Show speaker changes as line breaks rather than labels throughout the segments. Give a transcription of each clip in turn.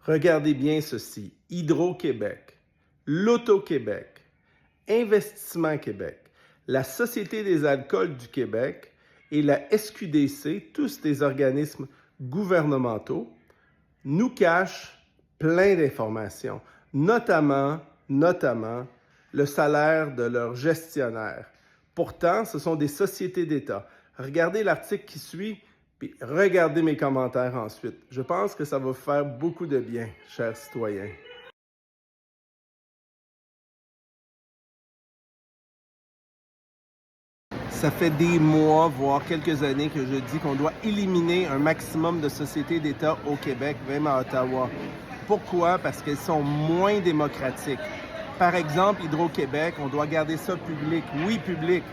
Regardez bien ceci. Hydro-Québec, Loto-Québec, Investissement Québec, la Société des alcools du Québec et la SQDC, tous des organismes gouvernementaux, nous cachent plein d'informations, notamment le salaire de leurs gestionnaires. Pourtant, ce sont des sociétés d'État. Regardez l'article qui suit, puis regardez mes commentaires ensuite. Je pense que ça va vous faire beaucoup de bien, chers citoyens. Ça fait des mois, voire quelques années que je dis qu'on doit éliminer un maximum de sociétés d'État au Québec, même à Ottawa. Pourquoi? Parce qu'elles sont moins démocratiques. Par exemple, Hydro-Québec, on doit garder ça public, oui public,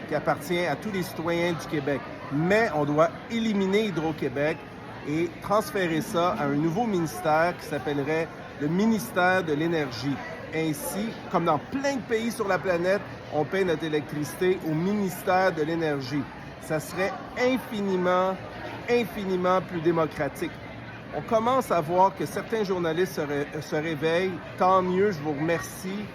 qui appartient à tous les citoyens du Québec. Mais on doit éliminer Hydro-Québec et transférer ça à un nouveau ministère qui s'appellerait le ministère de l'Énergie. Ainsi, comme dans plein de pays sur la planète, on paie notre électricité au ministère de l'Énergie. Ça serait infiniment plus démocratique. On commence à voir que certains journalistes se réveillent. Tant mieux, je vous remercie.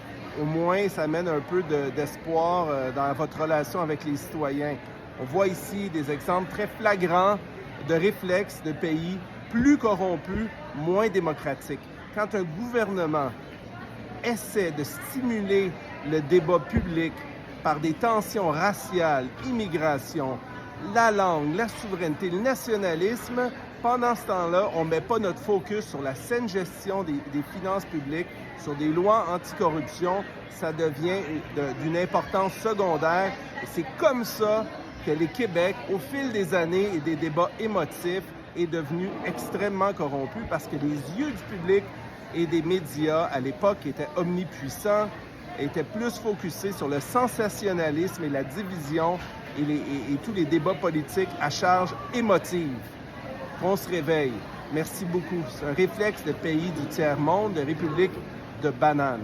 Au moins, ça amène un peu d'espoir dans votre relation avec les citoyens. On voit ici des exemples très flagrants de réflexes de pays plus corrompus, moins démocratiques. Quand un gouvernement essaie de stimuler le débat public par des tensions raciales, immigration, la langue, la souveraineté, le nationalisme, pendant ce temps-là, on ne met pas notre focus sur la saine gestion des finances publiques, sur des lois anticorruption, ça devient d'une importance secondaire. Et c'est comme ça que le Québec, au fil des années et des débats émotifs, est devenu extrêmement corrompu parce que les yeux du public et des médias, à l'époque, étaient omnipuissants, étaient plus focusés sur le sensationnalisme et la division et tous les débats politiques à charge émotive. On se réveille. Merci beaucoup. C'est un réflexe de pays du tiers-monde, de république de bananes.